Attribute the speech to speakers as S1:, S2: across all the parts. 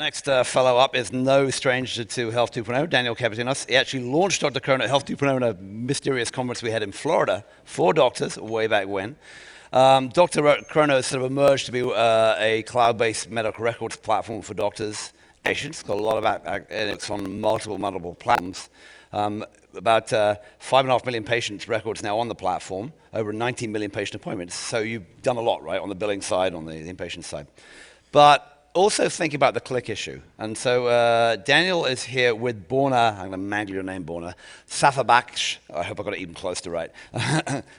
S1: next fellow up is no stranger to Health 2.0, Daniel Kapatinos. He actually launched Dr. Chrono at Health 2.0 in a mysterious conference we had in Florida for doctors way back when. Dr. Chrono has sort of emerged to be a cloud-based medical records platform for doctors, patients. Got a lot of analytics on multiple platforms. About 5.5 million patients records now on the platform, over 19 million patient appointments. So you've done a lot, right, on the billing side, on the inpatient side. But also think about the click issue. And so Daniel is here with Borna, I'm going to mangle your name, Borna, Safabaksh, I hope I got it even close to right,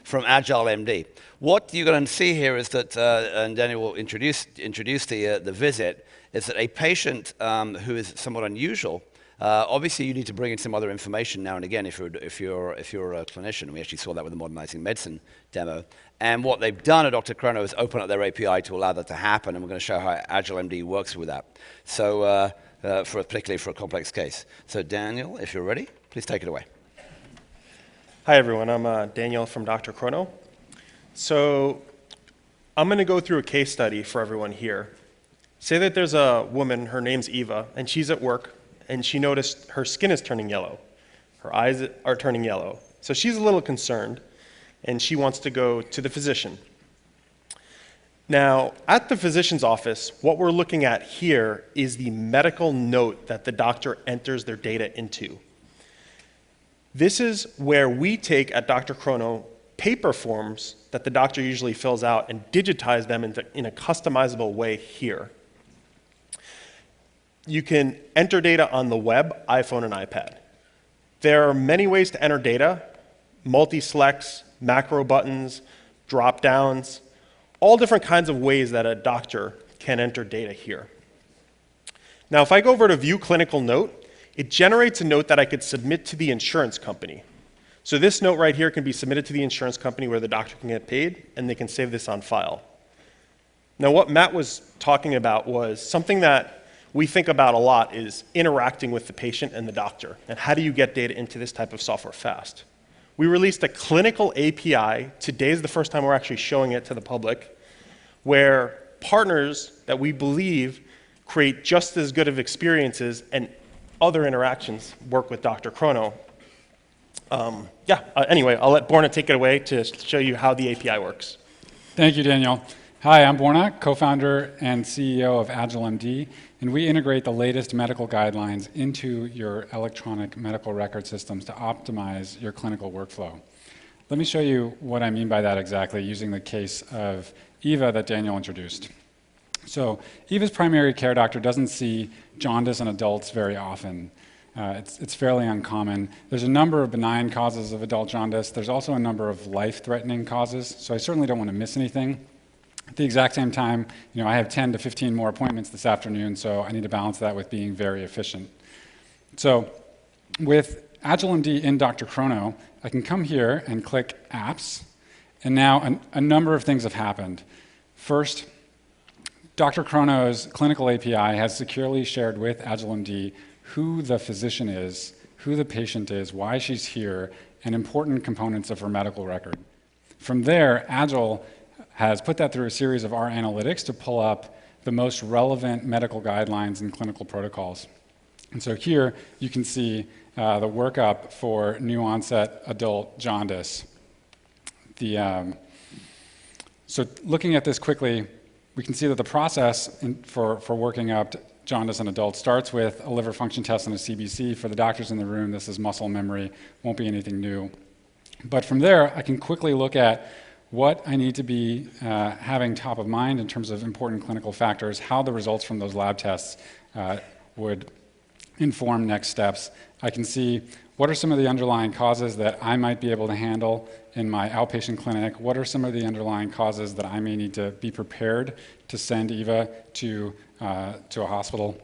S1: from AgileMD. What you're going to see here is that, and Daniel will introduce the visit, is that a patient who is somewhat unusual, obviously you need to bring in some other information now and again if you're a clinician. We actually saw that with the Modernizing Medicine demo. And what they've done at Dr. Chrono is open up their API to allow that to happen, and we're going to show how AgileMD works with that. So particularly for a complex case. So Daniel, if you're ready, please take it away.
S2: Hi everyone, I'm Daniel from Dr. Chrono. So I'm going to go through a case study for everyone here. Say that there's a woman, her name's Eva, and she's at work, and she noticed her skin is turning yellow. Her eyes are turning yellow. So she's a little concerned, and she wants to go to the physician. Now, at the physician's office, what we're looking at here is the medical note that the doctor enters their data into. This is where we take, at Dr. Chrono, paper forms that the doctor usually fills out and digitize them in a customizable way here. You can enter data on the web, iPhone, and iPad. There are many ways to enter data: multi-selects, macro buttons, drop-downs, all different kinds of ways that a doctor can enter data here. Now, if I go over to View Clinical Note, it generates a note that I could submit to the insurance company. So this note right here can be submitted to the insurance company where the doctor can get paid, and they can save this on file. Now, what Matt was talking about was something that we think about a lot is interacting with the patient and the doctor, and how do you get data into this type of software fast? We released a clinical API. Today is the first time we're actually showing it to the public, where partners that we believe create just as good of experiences and other interactions work with Dr. Chrono. Anyway, I'll let Borna take it away to show you how the API works.
S3: Thank you, Daniel. Hi, I'm Borna, co-founder and CEO of AgileMD, and we integrate the latest medical guidelines into your electronic medical record systems to optimize your clinical workflow. Let me show you what I mean by that exactly using the case of Eva that Daniel introduced. So Eva's primary care doctor doesn't see jaundice in adults very often. It's fairly uncommon. There's a number of benign causes of adult jaundice. There's also a number of life-threatening causes, so I certainly don't want to miss anything. At the exact same time, I have 10 to 15 more appointments this afternoon, so I need to balance that with being very efficient. So with AgileMD in Dr. Chrono, I can come here and click Apps, and now a number of things have happened. First, Dr. Chrono's clinical API has securely shared with AgileMD who the physician is, who the patient is, why she's here, and important components of her medical record. From there, Agile has put that through a series of our analytics to pull up the most relevant medical guidelines and clinical protocols. And so here you can see the workup for new onset adult jaundice. So looking at this quickly, we can see that the process for working up jaundice in adults starts with a liver function test and a CBC. For the doctors in the room, this is muscle memory, won't be anything new. But from there, I can quickly look at what I need to be having top of mind in terms of important clinical factors, how the results from those lab tests would inform next steps. I can see what are some of the underlying causes that I might be able to handle in my outpatient clinic, what are some of the underlying causes that I may need to be prepared to send Eva to a hospital,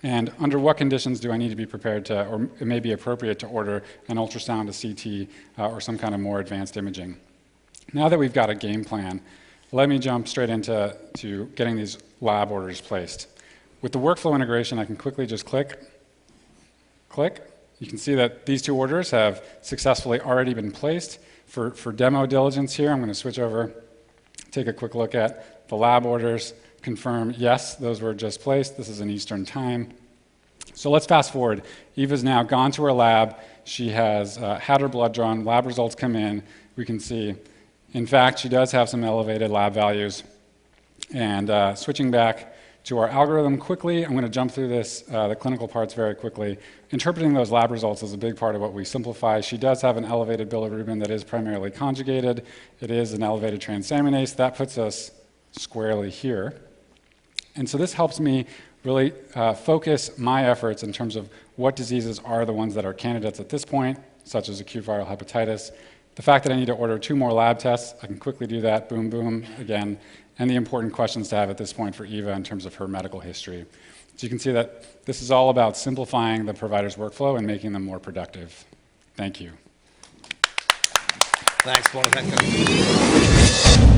S3: and under what conditions do I need to be prepared to, or it may be appropriate to order an ultrasound, a CT, or some kind of more advanced imaging. Now that we've got a game plan, let me jump straight into getting these lab orders placed. With the workflow integration, I can quickly just click. You can see that these two orders have successfully already been placed. For demo diligence here, I'm going to switch over take a quick look at the lab orders, confirm, yes, those were just placed. This is in Eastern time. So let's fast forward. Eva's now gone to her lab. She has had her blood drawn. Lab results come in. We can see, in fact, she does have some elevated lab values. And switching back to our algorithm quickly, I'm going to jump through this, the clinical parts very quickly. Interpreting those lab results is a big part of what we simplify. She does have an elevated bilirubin that is primarily conjugated. It is an elevated transaminase. That puts us squarely here. And so this helps me really focus my efforts in terms of what diseases are the ones that are candidates at this point, such as acute viral hepatitis. The fact that I need to order 2 more lab tests, I can quickly do that, boom, boom, again, and the important questions to have at this point for Eva in terms of her medical history. So you can see that this is all about simplifying the provider's workflow and making them more productive. Thank you.
S1: Thanks, Paul. Thanks.